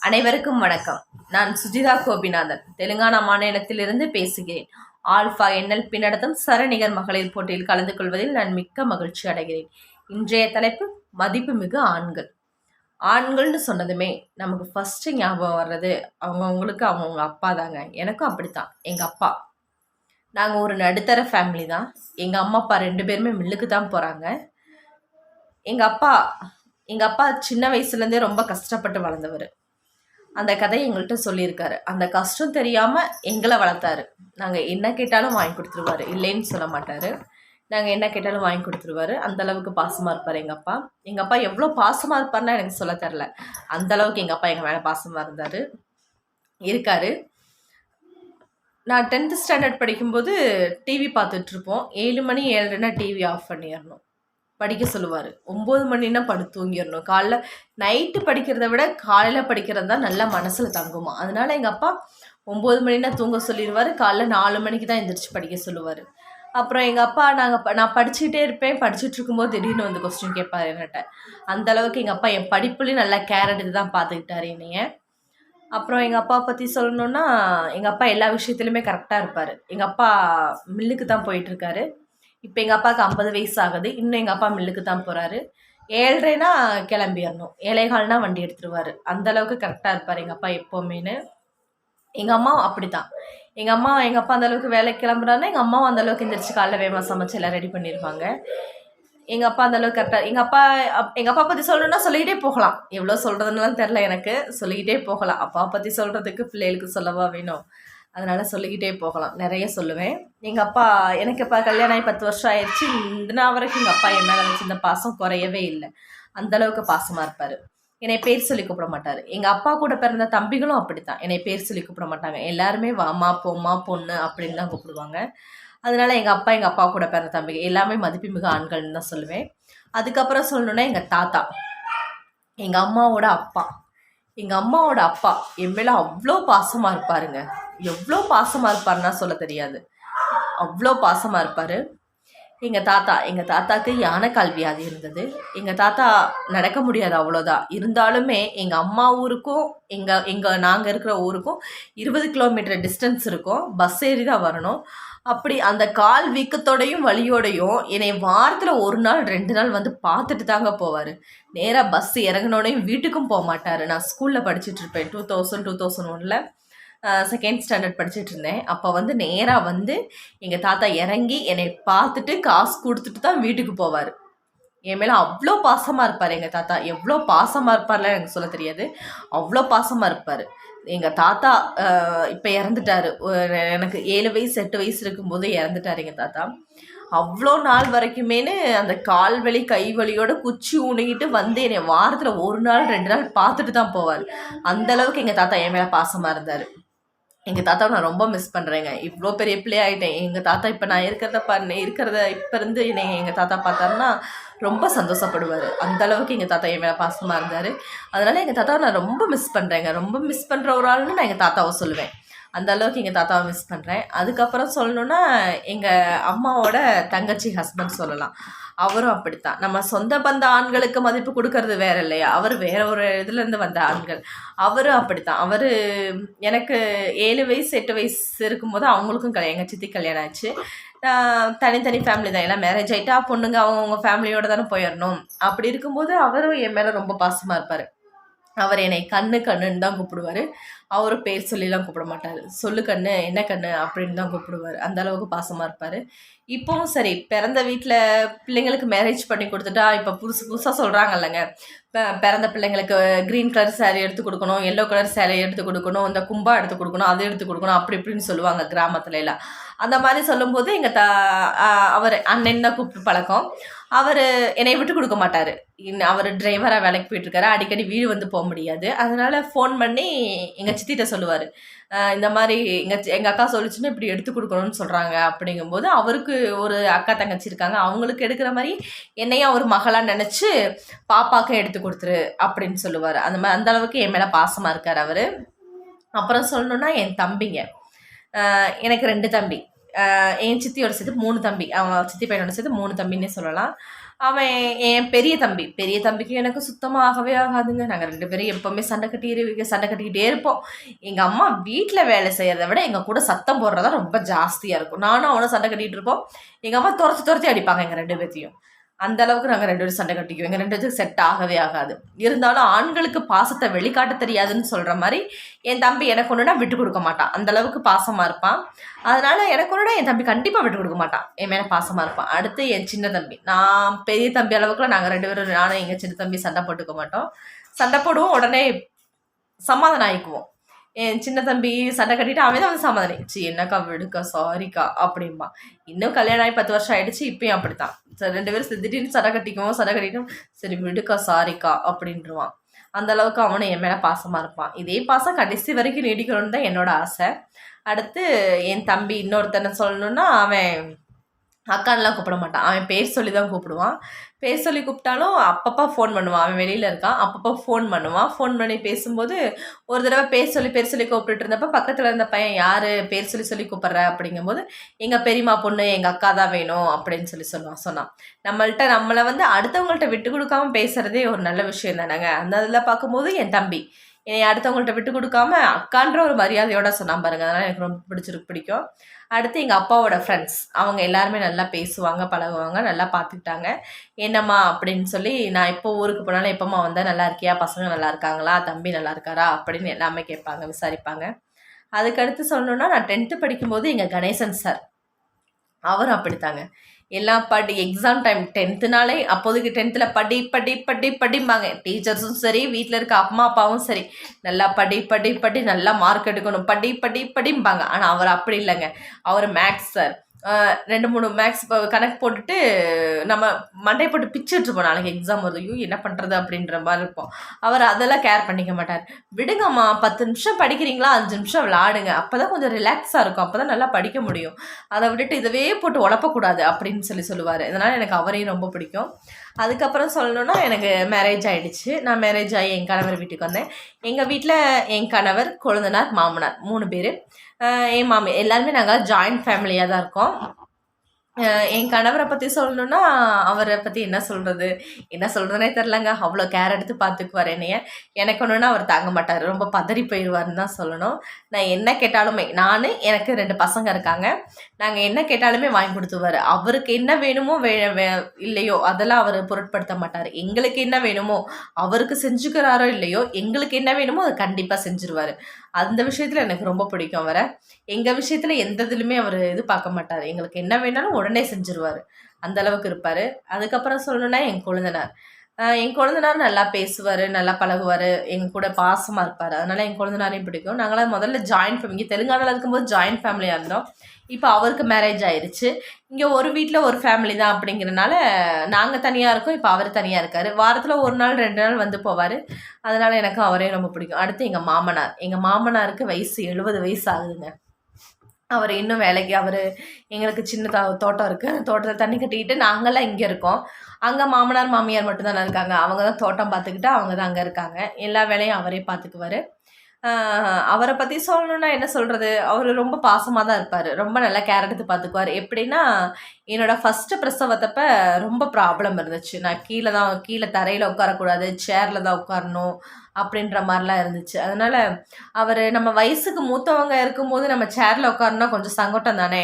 அனைவருக்கும் வணக்கம். நான் சுஜிதா கோபிநாதன், தெலுங்கானா மாநிலத்திலிருந்து பேசுகிறேன். ஆல்பா NLP நடத்தும் சரநிகர் மகளிர் போட்டியில் கலந்து கொள்வதில் நான் மிக்க மகிழ்ச்சி அடைகிறேன். இன்றைய தலைப்பு மதிப்புமிகு ஆண்கள். ஆண்கள்னு சொன்னதுமே நமக்கு ஃபர்ஸ்ட் ஞாபகம் வர்றது அவங்கவுங்களுக்கு அவங்கவுங்க அப்பா தாங்க. எனக்கும் அப்படித்தான். எங்கள் அப்பா, நாங்கள் ஒரு நடுத்தர ஃபேமிலி தான். எங்கள் அம்மா அப்பா 2 பேருமே மில்லுக்கு தான் போகிறாங்க. எங்கள் அப்பா சின்ன வயசுலேருந்தே ரொம்ப கஷ்டப்பட்டு வளர்ந்தவர். அந்த கதையை எங்கள்கிட்ட சொல்லியிருக்காரு. அந்த கஷ்டம் தெரியாமல் எங்களை வளர்த்தாரு. நாங்கள் என்ன கேட்டாலும் வாங்கி கொடுத்துருவாரு, இல்லைன்னு சொல்ல மாட்டார். நாங்கள் என்ன கேட்டாலும் வாங்கி கொடுத்துருவாரு. அந்தளவுக்கு பாசமாக இருப்பார் எங்கள் அப்பா. எங்கள் அப்பா எவ்வளோ பாசமாக இருப்பார்னா எனக்கு சொல்ல தெரில. அந்தளவுக்கு எங்கள் அப்பா எங்கள் மேலே பாசமாக இருக்கார். நான் 10th ஸ்டாண்டர்ட் படிக்கும்போது டிவி பார்த்துட்ருப்போம். 7 மணி 7:30 டிவி ஆஃப் பண்ணிடணும். படிக்க சொல்லுவார். 9 மணின்னா படுத்து தூங்கிடணும். காலைல நைட்டு படிக்கிறத விட காலையில் படிக்கிறது தான் நல்லா மனசில் தங்குமா. அதனால எங்கள் அப்பா 9 மணினா தூங்க சொல்லிடுவார். காலைல 4 மணிக்கு தான் எந்திரிச்சு படிக்க சொல்லுவார். அப்புறம் எங்கள் அப்பா நான் படிச்சுக்கிட்டே இருப்பேன். படிச்சுட்டு இருக்கும்போது திடீர்னு வந்து கொஸ்டின் கேட்பார் என்கிட்ட. அந்தளவுக்கு எங்கள் அப்பா என் படிப்புலேயும் நல்லா கேர் எடுத்து தான் பார்த்துக்கிட்டாரு என்னைய. அப்புறம் எங்கள் அப்பா பற்றி சொல்லணுன்னா, எங்கள் அப்பா எல்லா விஷயத்துலையுமே கரெக்டாக இருப்பார். எங்கள் அப்பா மில்லுக்கு தான் போயிட்டுருக்காரு. இப்போ எங்கள் அப்பாவுக்கு 50 வயசு ஆகுது. இன்னும் எங்கள் அப்பா மில்லுக்கு தான் போகிறாரு. 7:30னா கிளம்பிடணும். 7:15 வண்டி எடுத்துருவார். அந்தளவுக்கு கரெக்டாக இருப்பார் எங்கள் அப்பா எப்போவுமேனு. எங்கள் அம்மா அப்படி தான். எங்கள் அப்பா அந்தளவுக்கு வேலைக்கு கிளம்புறாருன்னா எங்கள் அம்மாவும் அந்தளவுக்கு எந்திரிச்சு காலைல வேகமாக சமைச்சு எல்லாம் ரெடி பண்ணியிருப்பாங்க. எங்கள் அப்பா அந்தளவுக்கு கரெக்டாக. எங்கள் அப்பா பற்றி சொல்லணுன்னா சொல்லிக்கிட்டே போகலாம். எவ்வளோ சொல்கிறதுனாலும் தெரில எனக்கு. சொல்லிக்கிட்டே போகலாம். அப்பா பற்றி சொல்கிறதுக்கு பிள்ளைகளுக்கு சொல்லவா வேணும்? அதனால் சொல்லிக்கிட்டே போகலாம். நிறைய சொல்லுவேன். எனக்கு இப்போ கல்யாணம் ஆகி 10 வருஷம் ஆயிடுச்சு. இந்த வரைக்கும் எங்கள் அப்பா என் மேலே வச்சிருந்த பாசம் குறையவே இல்லை. அந்தளவுக்கு பாசமாக இருப்பார். என்னை பேர் சொல்லி கூப்பிட மாட்டார். எங்கள் அப்பா கூட பிறந்த தம்பிகளும் அப்படித்தான். என்னை பேர் சொல்லி கூப்பிட மாட்டாங்க. எல்லாருமே வாமா போம்மா பொண்ணு அப்படின்னு தான் கூப்பிடுவாங்க. அதனால எங்கள் அப்பா கூட பிறந்த தம்பிங்க எல்லாமே மதிப்புமிகு ஆண்கள்னு தான் சொல்லுவேன். அதுக்கப்புறம் சொல்லணுன்னா எங்கள் தாத்தா, எங்கள் அம்மாவோட அப்பா என் மேலே அவ்வளோ பாசமாக இருப்பாருங்க. எவ்வளோ பாசமாக இருப்பாருன்னா சொல்ல தெரியாது. அவ்வளோ பாசமாக இருப்பார். எங்கள் தாத்தாக்கு யானைக்கால் வியாதி இருந்தது. எங்கள் தாத்தா நடக்க முடியாது, அவ்வளோதான். இருந்தாலுமே எங்கள் அம்மா ஊருக்கும் நாங்கள் இருக்கிற ஊருக்கும் 20 கிலோமீட்டர் டிஸ்டன்ஸ் இருக்கும். பஸ் ஏறி தான் வரணும். அப்படி அந்த கால் வீக்கத்தோடையும் வலியோடையும் என்னை வாரத்தில் 1 நாள் 2 நாள் வந்து பார்த்துட்டு தாங்க போவார். நேராக பஸ் இறங்கினோடையும் வீட்டுக்கும் போக மாட்டார். நான் ஸ்கூலில் படிச்சுட்ருப்பேன். 2001 செகண்ட் ஸ்டாண்டர்ட் படிச்சுட்டு இருந்தேன். அப்போ வந்து நேராக வந்து எங்கள் தாத்தா இறங்கி என்னை பார்த்துட்டு காசு கொடுத்துட்டு தான் வீட்டுக்கு போவார். என் மேலே அவ்வளோ பாசமாக இருப்பார் எங்கள் தாத்தா. எவ்வளோ பாசமாக இருப்பார்லாம் எனக்கு சொல்ல தெரியாது. அவ்வளோ பாசமாக இருப்பார். எங்கள் தாத்தா இப்போ இறந்துட்டார். எனக்கு 7 வயசு 8 வயசு இருக்கும்போது இறந்துட்டார் எங்கள் தாத்தா. அவ்வளோ நாள் வரைக்குமேனு அந்த கால் வலி கை வலியோட குச்சி ஊனிக்கிட்டு வந்து என்னை வாரத்தில் 1 நாள் 2 நாள் பார்த்துட்டு தான் போவார். அந்தளவுக்கு எங்கள் தாத்தா என் மேலே பாசமாக இருந்தார். எங்கள் தாத்தாவை நான் ரொம்ப மிஸ் பண்ணுறேங்க. இவ்வளோ பெரிய பிள்ளை ஆகிட்டேன். எங்கள் தாத்தா இப்போ நான் இருக்கிறத இப்போ இருந்து என்னை எங்கள் தாத்தா பார்த்தாருன்னா ரொம்ப சந்தோஷப்படுவார். அந்தளவுக்கு எங்கள் தாத்தா என் மேலே பாசமாக இருந்தார். அதனால் எங்கள் தாத்தாவை நான் ரொம்ப மிஸ் பண்ணுறேங்க. ரொம்ப மிஸ் பண்ணுற ஒரு ஆள்னு நான் எங்கள் தாத்தாவை சொல்லுவேன். அந்தளவுக்கு எங்கள் தாத்தாவை மிஸ் பண்ணுறேன். அதுக்கப்புறம் சொல்லணுன்னா எங்கள் அம்மாவோட தங்கச்சி ஹஸ்பண்ட் சொல்லலாம். அவரும் அப்படித்தான். நம்ம சொந்த பந்த ஆண்களுக்கு மதிப்பு கொடுக்கறது வேற இல்லையா? அவர் வேற ஒரு இதுலேருந்து வந்த ஆண்கள். அவரும் அப்படித்தான். எனக்கு 7 வயசு 8 வயசு இருக்கும்போது அவங்களுக்கும் எங்கள் சித்தி கல்யாணம் ஆச்சு. தனித்தனி ஃபேமிலி தான். எல்லாம் மேரேஜ் ஆகிட்டா பொண்ணுங்க அவங்கவுங்க ஃபேமிலியோடு தானே போயிடணும். அப்படி இருக்கும்போது அவரும் என் மேலே ரொம்ப பாசமாக இருப்பார். அவர் என்னை கண்ணுன்னு தான் கூப்பிடுவார். அவரும் பேர் சொல்லிலாம் கூப்பிட மாட்டார். சொல்லு கண்ணு, என்ன கண்ணு அப்படின்னு தான் கூப்பிடுவார். அந்தளவுக்கு பாசமாக இருப்பார். இப்போவும் சரி, பிறந்த வீட்டில் பிள்ளைங்களுக்கு மேரேஜ் பண்ணி கொடுத்துட்டா இப்போ புதுசாக சொல்கிறாங்கல்லங்க, பிறந்த பிள்ளைங்களுக்கு க்ரீன் கலர் சேரீ எடுத்து கொடுக்கணும், எல்லோ கலர் சேரீ எடுத்து கொடுக்கணும், இந்த கும்பா எடுத்து கொடுக்கணும், அது எடுத்து கொடுக்கணும், அப்படி இப்படின்னு சொல்லுவாங்க கிராமத்துல எல்லாம். அந்த மாதிரி சொல்லும்போது எங்கள் அவர் அண்ணன் தான் கூப்பிட்டு பழக்கம். அவர் என்னை விட்டு கொடுக்க மாட்டார். அவர் டிரைவராக வேலைக்கு போயிட்டுருக்காரு. அடிக்கடி வீடு வந்து போக முடியாது. அதனால் ஃபோன் பண்ணி எங்கள் சித்திகிட்ட சொல்லுவார். இந்த மாதிரி எங்கள் அக்கா சொல்லிச்சுன்னா இப்படி எடுத்து கொடுக்கணும்னு சொல்கிறாங்க. அப்படிங்கும்போது அவருக்கு ஒரு அக்கா தங்கச்சி இருக்காங்க. அவங்களுக்கு எடுக்கிற மாதிரி என்னையும் அவர் மகளாக நினச்சி பாப்பாவுக்கும் எடுத்து கொடுத்துரு அப்படின்னு சொல்லுவார். அந்த அளவுக்கு என் மேலே பாசமாக இருக்கார் அவர். அப்புறம் சொல்லணுன்னா என் தம்பிங்க, எனக்கு 2 தம்பி. என் சித்தியோட சேர்த்து 3 தம்பி. அவன் சித்தி பையனோட சேர்த்து 3 தம்பின்னே சொல்லலாம். அவன் என் பெரிய தம்பிக்கு எனக்கு சுத்தமாகவே ஆகாதுங்க. நாங்கள் 2 பேரும் எப்போவுமே சண்டை கட்டிக்கிட்டே இருப்போம். எங்கள் அம்மா வீட்டில் வேலை செய்கிறத விட எங்கள் கூட சத்தம் போடுறதா ரொம்ப ஜாஸ்தியாக இருக்கும். நானும் அவனும் சண்டை கட்டிகிட்டு இருப்போம். எங்கள் அம்மா துரத்தி அடிப்பாங்க எங்கள் 2 பேத்தையும். அந்த அளவுக்கு நாங்கள் 2 பேரும் சண்டை கட்டிக்குவோம். எங்கள் 2 பேத்துக்கு செட் ஆகவே ஆகாது. இருந்தாலும் ஆண்களுக்கு பாசத்தை வெளிக்காட்ட தெரியாதுன்னு சொல்கிற மாதிரி என் தம்பி எனக்கு ஒன்றுனா விட்டு கொடுக்க மாட்டான். அந்த அளவுக்கு பாசமாக இருப்பான். அதனால் எனக்கு ஒன்றுனா என் தம்பி கண்டிப்பாக விட்டு கொடுக்க மாட்டான். என் மேலே பாசமாக இருப்பான். அடுத்து என் சின்ன தம்பி. நான் பெரிய தம்பி அளவுக்குலாம் நாங்கள் 2 பேரும், நானும் எங்கள் சின்ன தம்பி சண்டை போட்டுக்க மாட்டோம். சண்டை போடுவோம், உடனே சமாதானம் ஆகிக்குவோம். என் சின்ன தம்பி சண்டை கட்டிட்டு அவன் தான் வந்து சமாதானம், சி என்னக்கா விடுக்கா சாரிக்கா அப்படிம்பா. இன்னும் கல்யாணம் ஆகி 10 வருஷம் ஆயிடுச்சு, இப்பயும் அப்படித்தான். சரி 2 பேரும் திடீர்னு சண்டை கட்டிட்டும் சரி விடுக்கா சாரிக்கா அப்படின்ட்டுருவான். அந்த அளவுக்கு அவனும் என் மேலே பாசமாக இருப்பான். இதே பாசம் கடைசி வரைக்கும் நீடிக்கணும்னு தான் என்னோட ஆசை. அடுத்து என் தம்பி இன்னொருத்தனை சொல்லணுன்னா, அவன் அக்கான்லாம் கூப்பிட மாட்டான். அவன் பேர் சொல்லி தான் கூப்பிடுவான். பேர் சொல்லி கூப்பிட்டாலும் அப்பப்போ ஃபோன் பண்ணுவான். அவன் வெளியில் இருக்கான். அப்பப்போ ஃபோன் பண்ணுவான். ஃபோன் பண்ணி பேசும்போது ஒரு தடவை பேர் சொல்லி கூப்பிட்டுட்டு இருந்தப்போ பக்கத்தில் இருந்த பையன், யார் பேர் சொல்லி கூப்பிட்ற அப்படிங்கும்போது, எங்கள் பெரியம்மா பொண்ணு எங்கள் அக்கா தான் வேணும் அப்படின்னு சொன்னான். நம்மளை வந்து அடுத்தவங்கள்ட்ட விட்டு கொடுக்காம பேசுகிறதே ஒரு நல்ல விஷயம் தானேங்க. அந்த இதில் பார்க்கும்போது என் தம்பி என்னை அடுத்தவங்கள்ட்ட விட்டு கொடுக்காம அக்கான்ற ஒரு மரியாதையோட சொன்னான் பாருங்க. அதனால் எனக்கு ரொம்ப பிடிக்கும். அடுத்து எங்கள் அப்பாவோட ஃப்ரெண்ட்ஸ், அவங்க எல்லாருமே நல்லா பேசுவாங்க, பழகுவாங்க, நல்லா பார்த்துக்கிட்டாங்க. என்னம்மா அப்படின்னு சொல்லி, நான் எப்போ ஊருக்கு போனாலும் எப்போம்மா வந்தால் நல்லா இருக்கியா, பசங்க நல்லா இருக்காங்களா, தம்பி நல்லா இருக்காரா அப்படின்னு எல்லாமே கேட்பாங்க, விசாரிப்பாங்க. அதுக்கடுத்து சொல்லணுன்னா, நான் 10th படிக்கும்போது எங்கள் கணேசன் சார், அவரும் அப்படித்தாங்க. எல்லாம் எக்ஸாம் டைம் 10th அப்போதைக்கு 10th படிம்பாங்க. டீச்சர்ஸும் சரி, வீட்டில் இருக்க அம்மா அப்பாவும் சரி, நல்லா படி நல்லா மார்க் எடுக்கணும், படிம்பாங்க. ஆனால் அவர் அப்படி இல்லைங்க. அவர் மேக்ஸ் சார். 2-3 மேக்ஸ் கணக்கு போட்டுட்டு நம்ம மண்டை போட்டு பிச்சுட்ருப்போம். நாளைக்கு எக்ஸாம் வருது, ஐயோ என்ன பண்ணுறது அப்படின்ற மாதிரி இருப்போம். அவர் அதெல்லாம் கேர் பண்ணிக்க மாட்டார். விடுங்கம்மா, 10 நிமிஷம் படிக்கிறீங்களா, 5 நிமிஷம் விளாடுங்க, அப்போ தான் கொஞ்சம் ரிலாக்ஸாக இருக்கும், அப்போ தான் நல்லா படிக்க முடியும். அதை விட்டுட்டு இதவே போட்டு உழப்பக்கூடாது அப்படின்னு சொல்லுவார். இதனால் எனக்கு அவரையும் ரொம்ப பிடிக்கும். அதுக்கப்புறம் சொல்லணுன்னா, எனக்கு மேரேஜ் ஆகிடுச்சு. நான் மேரேஜ் ஆகி என் கணவர் வீட்டுக்கு வந்தேன். எங்கள் வீட்டில் என் கணவர், கொழுந்தனார், மாமனார் 3 பேர். என் மாமி எல்லாருமே நாங்கள் ஜாயிண்ட் ஃபேமிலியாக தான் இருக்கோம். என் கணவரை பற்றி சொல்லணுன்னா, அவரை பற்றி என்ன சொல்கிறதுனே தெரிலங்க. அவ்வளோ கேர் எடுத்து பார்த்துக்குவார் என்னைய. எனக்கு ஒன்றுனா அவர் தாங்க மாட்டார், ரொம்ப பதறி போயிடுவார்னு தான் சொல்லணும். நான் என்ன கேட்டாலுமே, எனக்கு 2 பசங்க இருக்காங்க, நாங்கள் என்ன கேட்டாலுமே வாங்கி கொடுத்துருவார். அவருக்கு என்ன வேணுமோ இல்லையோ அதெல்லாம் அவர் பொருட்படுத்த மாட்டார். எங்களுக்கு என்ன வேணுமோ, அவருக்கு செஞ்சுக்கிறாரோ இல்லையோ, எங்களுக்கு என்ன வேணுமோ அதை கண்டிப்பாக செஞ்சுருவார். அந்த விஷயத்தில் எனக்கு ரொம்ப பிடிக்கும் அவரை. எங்கள் விஷயத்தில் எந்த இதுலையுமே அவர் இது பார்க்க மாட்டார். எங்களுக்கு என்ன வேணாலும் உடனே செஞ்சுருவார். அந்த அளவுக்கு இருப்பார். அதுக்கப்புறம் சொல்லணுன்னா, என் கொழுந்தனார் நல்லா பேசுவார், நல்லா பழகுவார், எங்கள் கூட பாசமாக இருப்பார். அதனால் என் கொழுந்தனாரையும் பிடிக்கும். நாங்களாம் முதல்ல ஜாயிண்ட் ஃபேமிலி, இங்கே தெலுங்கானாவில் இருக்கும்போது ஜாயிண்ட் ஃபேமிலியாக இருந்தோம். இப்போ அவருக்கு மேரேஜ் ஆயிடுச்சு. இங்கே ஒரு வீட்டில் ஒரு ஃபேமிலி தான் அப்படிங்கிறனால நாங்கள் தனியாக இருக்கோம். இப்போ அவர் தனியாக இருக்கார். வாரத்தில் 1 நாள் 2 நாள் வந்து போவார். அதனால் எனக்கு அவரையும் ரொம்ப பிடிக்கும். அடுத்து எங்கள் மாமனாருக்கு வயசு 70 வயசு ஆகுதுங்க. அவர் இன்னும் வேலைக்கு, எங்களுக்கு சின்ன தோட்டம் இருக்குது. அந்த தோட்டத்தில் தண்ணி கட்டிக்கிட்டு நாங்கள்லாம் இங்கே இருக்கோம். அங்கே மாமனார் மாமியார் மட்டும்தானே இருக்காங்க. அவங்க தான் தோட்டம் பார்த்துக்கிட்டு அவங்க தான் அங்கே இருக்காங்க. எல்லா வேலையும் அவரே பார்த்துக்குவார். அவரை பற்றி சொல்லணுன்னா என்ன சொல்கிறது, அவர் ரொம்ப பாசமாக தான் இருப்பார். ரொம்ப நல்லா கேர் எடுத்து பார்த்துக்குவார். எப்படின்னா, என்னோடய ஃபஸ்ட்டு பிரசவத்தப்போ ரொம்ப ப்ராப்ளம் இருந்துச்சு. நான் கீழே தரையில் உட்காரக்கூடாது, சேரில் தான் உட்காரணும் அப்படின்ற மாதிரிலாம் இருந்துச்சு. அதனால் அவர் நம்ம வயசுக்கு மூத்தவங்க இருக்கும்போது நம்ம சேரில் உட்காரனா கொஞ்சம் சங்கடம் தானே.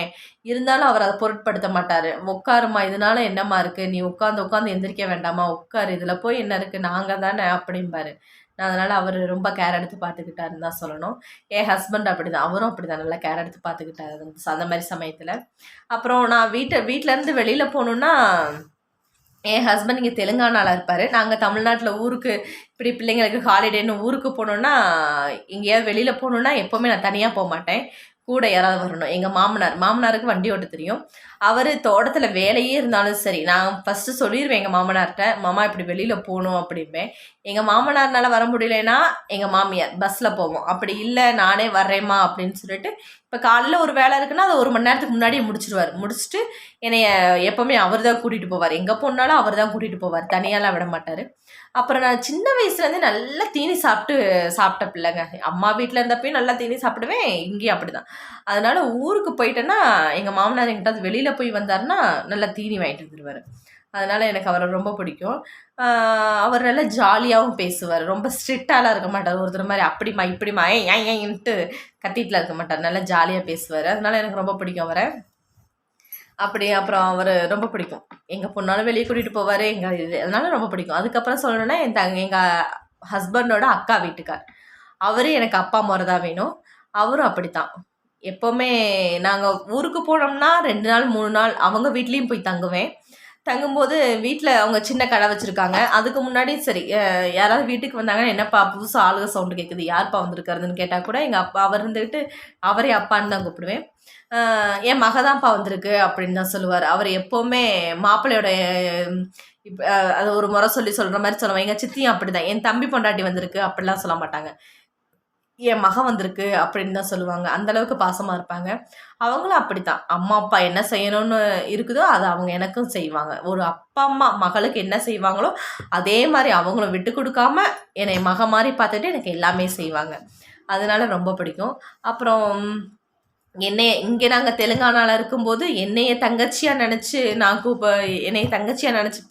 இருந்தாலும் அவர் அதை பொருட்படுத்த மாட்டார். உட்காருமா, இதனால என்னம்மா இருக்குது, நீ உட்காந்து எந்திரிக்க வேண்டாமா, உட்காரு, இதில் போய் என்ன இருக்குது, நாங்கள் தானே அப்படிம்பாரு. அதனால் அவர் ரொம்ப கேர் எடுத்து பார்த்துக்கிட்டாருன்னு தான் சொல்லணும். என் ஹஸ்பண்ட் அப்படிதான், அவரும் அப்படிதான் நல்லா கேர் எடுத்து பார்த்துக்கிட்டாரு அந்த மாதிரி சமயத்தில். அப்புறம் நான் வீட்டிலேருந்து வெளியில் போகணுன்னா, என் ஹஸ்பண்ட் இங்கே தெலுங்கானாவில் இருப்பார். நாங்கள் தமிழ்நாட்டில் ஊருக்கு இப்படி பிள்ளைங்களுக்கு ஹாலிடேன்னு ஊருக்கு போனோன்னா, எங்கேயாவது வெளியில் போகணுன்னா எப்போவுமே நான் தனியாக போக மாட்டேன், கூட யாராவது வரணும். எங்கள் மாமனாருக்கு வண்டி ஓட்ட தெரியும். அவர் தோட்டத்தில் வேலையே இருந்தாலும் சரி, நான் ஃபஸ்ட்டு சொல்லிடுவேன் எங்கள் மாமனார்கிட்ட, மாமா இப்படி வெளியில் போகணும் அப்படிம்பேன். எங்கள் மாமனார்னால வர முடியலன்னா எங்கள் மாமியார் பஸ்ஸில் போவோம். அப்படி இல்லை நானே வர்றேம்மா அப்படின்னு சொல்லிட்டு, இப்போ காலையில் ஒரு வேலை இருக்குன்னா அதை 1 மணி நேரத்துக்கு முன்னாடியே முடிச்சுட்டு என்னைய எப்போவுமே அவர் தான் கூட்டிகிட்டு போவார். எங்கே போனாலும் அவர் தான் கூட்டிகிட்டு போவார், தனியாலாம் விட மாட்டார். அப்புறம் நான் சின்ன வயசுலேருந்து நல்லா தீனி சாப்பிட்ட பிள்ளைங்க. அம்மா வீட்டில் இருந்தப்பயும் நல்லா தீனி சாப்பிடுவேன், இங்கேயும் அப்படி தான். அதனால் ஊருக்கு போயிட்டேன்னா எங்கள் மாமனார் எங்கிட்ட வெளியில் போய் வந்தாருன்னா நல்லா தீனி வாங்கிட்டு வந்துடுவார். அதனால் எனக்கு அவரை ரொம்ப பிடிக்கும். அவர் நல்லா ஜாலியாகவும் பேசுவார். ரொம்ப ஸ்ட்ரிக்டாலாம் இருக்க மாட்டார். ஒருத்தர் மாதிரி அப்படிமா இப்படிமா ஏன்ட்டு கத்திட்டுலாம் இருக்க மாட்டார். நல்லா ஜாலியாக பேசுவார். அதனால் எனக்கு ரொம்ப பிடிக்கும் அவரை. அப்படி அப்புறம் அவர் ரொம்ப பிடிக்கும். எங்கே போனாலும் வெளியே கூட்டிகிட்டு போவார். அதனால ரொம்ப பிடிக்கும். அதுக்கப்புறம் சொல்லணுன்னா எங்கள் ஹஸ்பண்டோட அக்கா வீட்டுக்கார். அவரு எனக்கு அப்பா முறை தான் வேணும். அவரும் அப்படித்தான். எப்போவுமே நாங்கள் ஊருக்கு போனோம்னா 2 நாள் 3 நாள் அவங்க வீட்லேயும் போய் தங்குவேன். தங்கும்போது வீட்டில் அவங்க சின்ன கடை வச்சுருக்காங்க. அதுக்கு முன்னாடி சரி யாராவது வீட்டுக்கு வந்தாங்கன்னா, "என்னப்பா புதுசாக ஆளுக சவுண்டு கேட்குது, யார்ப்பா வந்திருக்காருன்னு?" கேட்டால் கூட எங்கள் அப்பா அவர் இருந்துக்கிட்டு அவரே அப்பான்னு தான் கூப்பிடுவேன். "என் மக தான்ப்பா வந்திருக்கு" அப்படின்னு தான் சொல்லுவார். அவர் எப்போவுமே மாப்பிள்ளையோட இப்போ அது ஒரு முறை சொல்கிற மாதிரி சொல்லுவேன். எங்கள் சித்தியும் அப்படி தான். "என் தம்பி பொண்டாட்டி வந்திருக்கு" அப்படிலாம் சொல்ல மாட்டாங்க. என் மகன் வந்திருக்கு அப்படின்னு தான் சொல்லுவாங்க. அந்தளவுக்கு பாசமாக இருப்பாங்க. அவங்களும் அப்படித்தான். அம்மா, அப்பா என்ன செய்யணும்னு இருக்குதோ, அதை அவங்க எனக்கும் செய்வாங்க. ஒரு அப்பா, அம்மா மகளுக்கு என்ன செய்வாங்களோ, அதே மாதிரி அவங்களும் விட்டு கொடுக்காம என்னை மக மாதிரி பார்த்துட்டு எனக்கு எல்லாமே செய்வாங்க. அதனால ரொம்ப பிடிக்கும். அப்புறம் இங்கே நாங்கள் தெலுங்கானாவில் இருக்கும்போது என்னைய தங்கச்சியாக நினச்சி என்னைய தங்கச்சியாக நினச்சி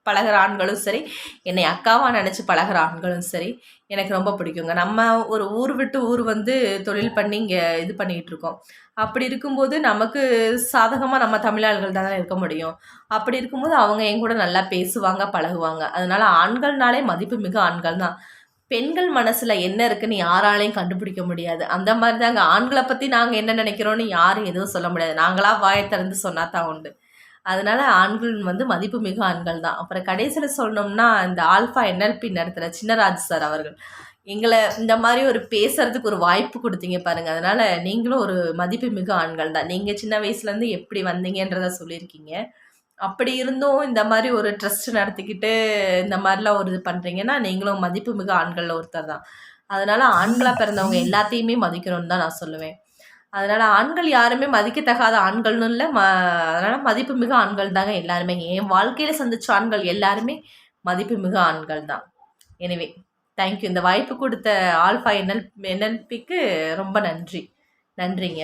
பழகிற ஆண்களும் சரி, என்னை அக்காவாக நினச்சி பழகிற ஆண்களும் சரி, எனக்கு ரொம்ப பிடிக்குங்க. நம்ம ஒரு ஊர் விட்டு ஊர் வந்து தொழில் பண்ணி இங்கே இது பண்ணிக்கிட்டு இருக்கோம். அப்படி இருக்கும்போது நமக்கு சாதகமாக நம்ம தமிழாள்கள் தானே இருக்க முடியும். அப்படி இருக்கும்போது அவங்க என் கூட நல்லா பேசுவாங்க, பழகுவாங்க. அதனால ஆண்கள்னாலே மதிப்புமிகு ஆண்கள் தான். பெண்கள் மனசில் என்ன இருக்குன்னு யாராலையும் கண்டுபிடிக்க முடியாது. அந்த மாதிரி தாங்க ஆண்களை பற்றி நாங்கள் என்ன நினைக்கிறோன்னு யாரும் எதுவும் சொல்ல முடியாது. நாங்களாக வாயை திறந்து சொன்னா தான் உண்டு. அதனால ஆண்கள் வந்து மதிப்புமிகு ஆண்கள் தான். அப்புறம் கடைசியில் சொல்லணும்னா, இந்த ஆல்ஃபா NLP நடத்துகிற சின்னராஜ் சார் அவர்கள். எங்களை இந்த மாதிரி ஒரு பேசுறதுக்கு ஒரு வாய்ப்பு கொடுத்தீங்க பாருங்க. அதனால நீங்களும் ஒரு மதிப்புமிகு ஆண்கள் தான். நீங்க சின்ன வயசுலேருந்து எப்படி வந்தீங்கன்றத சொல்லியிருக்கீங்க. அப்படி இருந்தும் இந்த மாதிரி ஒரு ட்ரஸ்ட் நடத்திக்கிட்டு இந்த மாதிரிலாம் ஒரு இது பண்ணுறீங்கன்னா, நீங்களும் மதிப்புமிகு ஆண்கள்ல ஒருத்தர் தான். அதனால ஆண்களா பிறந்தவங்க எல்லாத்தையுமே மதிக்கணும்னு தான் நான் சொல்லுவேன். அதனால ஆண்கள் யாருமே மதிக்கத்தகாத ஆண்கள்னு இல்ல. அதனால மதிப்புமிகு ஆண்கள் தாங்க எல்லாருமே. என் வாழ்க்கையில சந்திச்ச ஆண்கள் எல்லாருமே மதிப்புமிகு ஆண்கள் தான். Anyway thank you. இந்த வாய்ப்பு கொடுத்த ஆல்ஃபா NLPக்கு ரொம்ப நன்றி. நன்றிங்க.